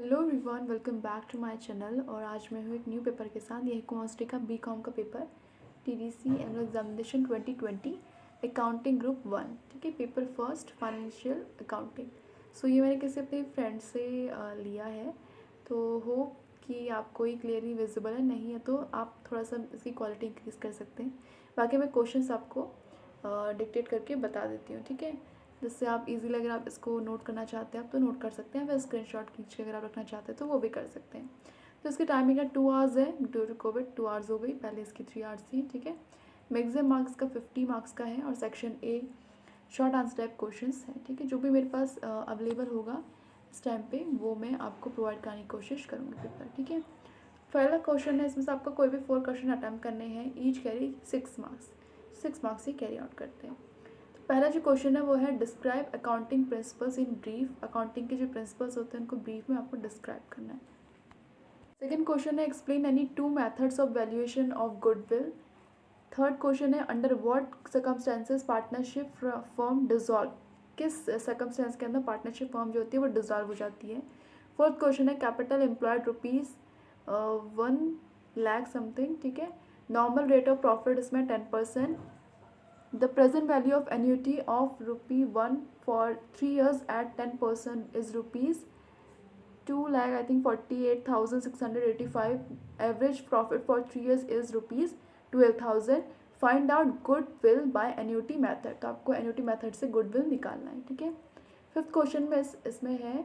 Hello everyone, welcome back to my channel. और आज मैं हूँ एक न्यू पेपर के साथ। यह कॉन्स्टी का बीकॉम का paper, TDC annual examination 2020, accounting group 1। ठीक है, पेपर फर्स्ट, फाइनेंशियल अकाउंटिंग। सो ये मैंने किसी अपने फ्रेंड से लिया है, तो होप कि आपको ये क्लियरली विजिबल है। नहीं है तो आप थोड़ा सा इसकी क्वालिटी इंक्रीज़ कर सकते हैं। बाकी मैं क्वेश्चंस आपको डिक्टेट करके बता देती हूँ, ठीक है, जिससे आप इजीली, अगर आप इसको नोट करना चाहते हैं आप तो नोट कर सकते हैं, फिर स्क्रीनशॉट खींच के अगर आप रखना चाहते हैं तो वो भी कर सकते हैं। तो इसकी टाइमिंग है 2 आवर्स है, ड्यू टू कोविड 2 आवर्स हो गई, पहले इसकी 3 आवर्स थी। ठीक है, मैक्सिमम मार्क्स का 50 मार्क्स का है और section A short answer type question है। ठीक है, जो भी मेरे पास अवेलेबल होगा इस टाइम पे वो मैं आपको प्रोवाइड करने की कोशिश करूँगी पेपर। ठीक है, पहला क्वेश्चन है, इसमें से आपको कोई भी 4 क्वेश्चन अटैम्प्ट करने हैं, ईच कैरी 6 मार्क्स, 6 मार्क्स ही कैरी आउट करते हैं। पहला जो क्वेश्चन है वो है describe accounting principles in brief. Accounting के जो प्रिंसिपल्स होते हैं उनको ब्रीफ में आपको डिस्क्राइब करना है। सेकंड क्वेश्चन है explain any 2 methods of valuation of goodwill. Third question है under what circumstances partnership firm dissolve. किस सर्कमस्टेंस के अंदर पार्टनरशिप फर्म जो होती है वो डिसॉल्व हो जाती है। फोर्थ क्वेश्चन है capital employed rupees 1 lakh something. ठीक है, नॉर्मल रेट ऑफ प्रॉफिट इसमें 10%। The present value of annuity of ₹1 for 3 years at 10% is rupees 2 lakh, I think 48,685. Average profit for 3 years is rupees 12,000. Find out goodwill by annuity method. तो आपको annuity method से goodwill निकालना है। ठीक है, fifth question में इसमें है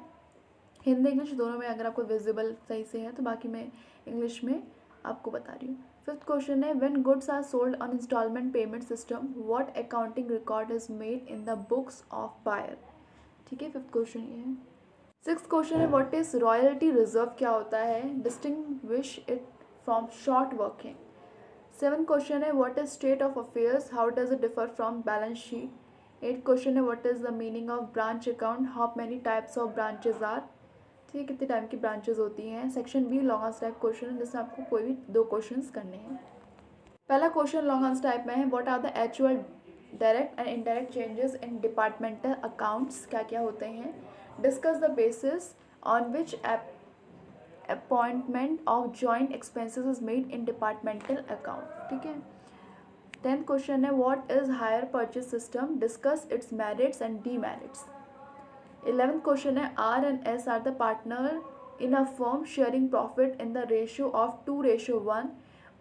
हिंदी इंग्लिश दोनों में, अगर आपको विजिबल सही से है तो, बाकी मैं इंग्लिश में आपको बता रही हूँ। फिफ्थ क्वेश्चन है when goods are sold on installment payment system what accounting record is made in the books of buyer. ठीक है, फिफ्थ क्वेश्चन ये है। सिक्स क्वेश्चन है व्हाट इज रॉयल्टी रिजर्व, क्या होता है, distinguish it from short working. Seven question है what is state of affairs, how does it differ from balance sheet. Eight question है what is the meaning of branch account, how many types of branches are. ठीक है, कितने type की branches होती हैं। Section B long answer type question है, जिसमें आपको कोई भी 2 क्वेश्चंस करने हैं। पहला क्वेश्चन लॉन्ग आंसर टाइप में है what are the actual direct and indirect changes in departmental accounts, क्या क्या होते हैं। Discuss the basis on which appointment of joint expenses is made in departmental account. ठीक है, 10th क्वेश्चन है what is hire purchase system, discuss its merits and demerits. 11th question है R and S are the partner in a firm sharing profit in the ratio of 2:1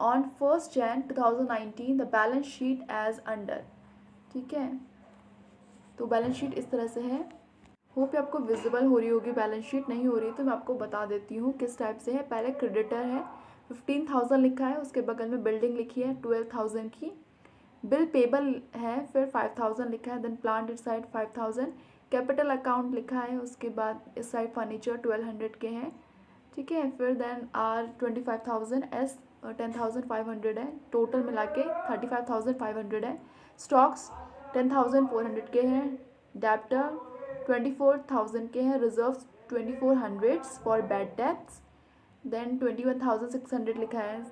on 1st Jan 2019 the balance sheet as under. ठीक है, तो balance sheet इस तरह से है। Hope आपको visible हो रही होगी। बैलेंस शीट नहीं हो रही तो मैं आपको बता देती हूँ किस टाइप से है। पहले क्रेडिटर है 15,000 लिखा है, उसके बगल में बिल्डिंग लिखी है 12,000 की। बिल पेबल है, फिर 5,000 लिखा है, देन प्लांट इस साइड 5,000। कैपिटल अकाउंट लिखा है, उसके बाद इस साइड फर्नीचर 1200 के हैं। ठीक है, फिर देन आर 25,000, एस 10,500 है, टोटल मिला के 35,500 है। स्टॉक्स 10,400 के हैं, डेप्टर 24,000 के हैं, reserves 2,400 for bad debts, then 21,600 लिखा है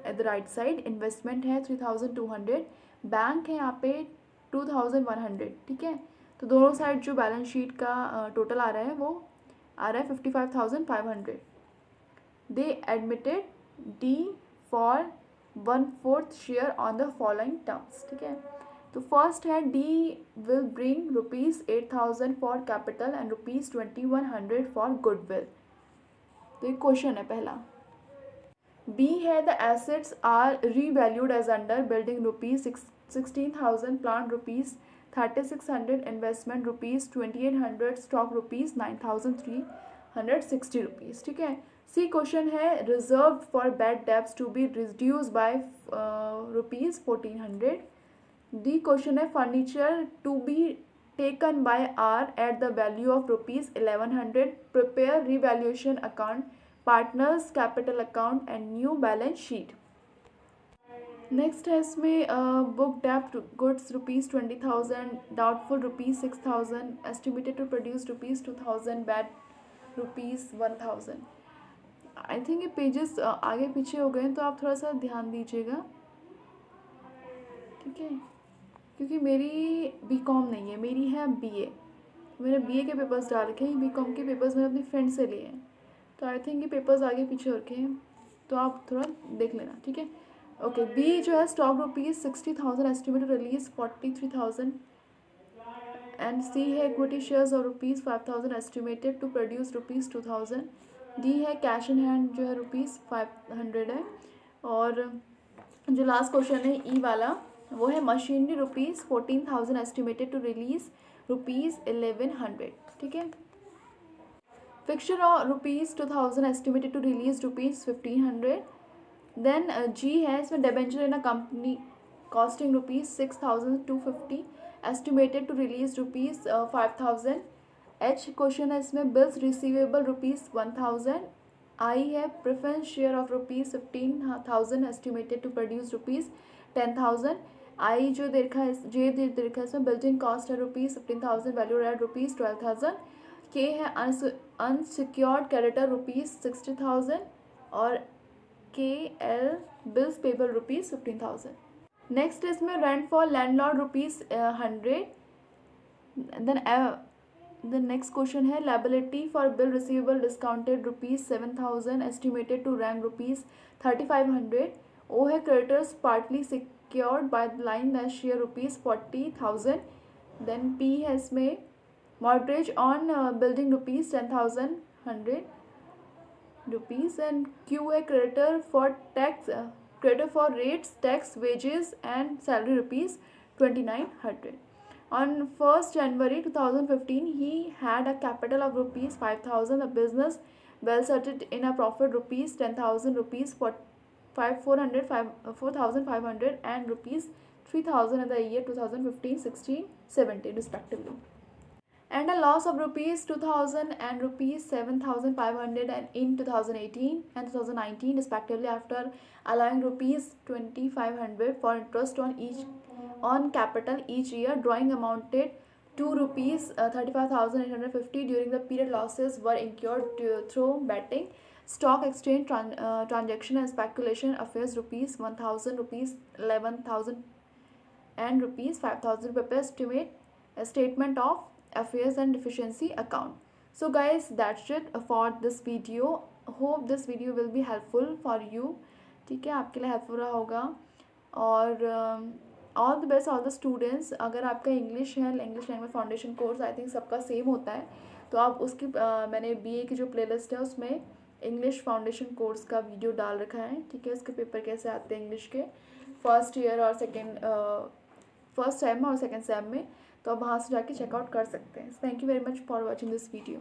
at the right side. Investment है 3,200, बैंक है यहाँ पे 2,100। ठीक है, तो दोनों साइड जो बैलेंस शीट का टोटल आ रहा है वो आ रहा है 55,500। They admitted D for 1/4 share on the following terms. ठीक है, तो फर्स्ट है D will bring ₹8,000 for capital and ₹2,100 for goodwill. तो ये क्वेश्चन है पहला। बी है the assets are revalued as under building ₹16,000, plant ₹3,600, investment ₹2,800, stock ₹9,360। ठीक है, सी क्वेश्चन है reserve for bad debts to be reduce by ₹1,400। D question है furniture to be taken by R at the value of ₹1,100. Prepare revaluation account, partners capital account and new balance sheet. Next है इसमें book डेप्ट goods ₹20,000, doubtful ₹6,000, estimated to produce ₹2,000, bad ₹1,000। I think ये pages आगे पीछे हो गए हैं, तो आप थोड़ा सा ध्यान दीजिएगा। ठीक है, क्योंकि मेरी बीकॉम नहीं है, मेरी है बीए। मैंने बीए के पेपर्स डाल रखे हैं, बीकॉम के पेपर्स मैंने अपनी फ्रेंड से लिए हैं, तो आई थिंक ये पेपर्स आगे पीछे हो रखे हैं, तो आप थोड़ा देख लेना, ठीक है। ओके, बी जो है स्टॉक ₹60,000 एस्टिमेटेड रिलीज 43,000 एंड सी है इक्विटी शेयर्स और ₹5,000 एस्टिमेटेड टू प्रोड्यूस ₹2,000। डी है कैश इन हैंड जो है ₹500 है। और जो लास्ट क्वेश्चन है ई वाला वो है मशीनरी ₹14,000 एस्टिमेटेड टू रिलीज ₹1,100, ठीक है। फिक्सचर और ₹2,000 estimated to release ₹1,500। Then G है, इसमें debenture in a company costing ₹6,250 estimated to release ₹5,000। H question है, इसमें बिल्स रिसीवेबल ₹1,000। आई है preference share of ₹15,000 estimated to produce ₹10,000। I जो देखा है, जे देखा है, इसमें बिल्डिंग कॉस्ट है ₹15,000, वैल्यू एड ₹12,000। के है अनसिक्योर्ड क्रेडिटर ₹60,000 और K L bills payable ₹15,000। Next इसमें rent for landlord ₹100। Then the next question है liability for bill receivable discounted ₹7,000 estimated to rank ₹3,500। O है creditors partly secured by the line that share ₹40,000। Then P है इसमें mortgage on building ₹10,000 and Q है creditor for tax creditor for rates, tax, wages and salary ₹2,900. On 1st January 2015 he had a capital of ₹5,000. The business well started in a profit ₹10,000, ₹4,500 and ₹3,000 in the year 2015, 16, 17 respectively. And a loss of ₹2,000 and ₹7,500 and in 2018 and 2019 respectively, after allowing ₹2,500 for interest on capital each year. Drawing amounted to ₹35,850 during the period. Losses were incurred through betting, stock exchange transaction and speculation affairs. ₹1,000, ₹11,000 and ₹5,000. Prepare estimate a statement of affairs and deficiency account. So guys, that's it for this video. Hope this video will be helpful for you, ठीक है, आपके लिए helpful रहा होगा। और all the best all the students. अगर आपका English है, English language foundation course I think सबका सेम होता है, तो आप उसकी मैंने बीए की जो प्लेलिस्ट है उसमें इंग्लिश फाउंडेशन कोर्स का वीडियो डाल रखा है, ठीक है। उसके पेपर कैसे आते हैं इंग्लिश के फर्स्ट ईयर और फर्स्ट सेम में और सेकेंड सेम में, तो आप वहाँ से जाके चेकआउट कर सकते हैं। Thank you very much for watching this video.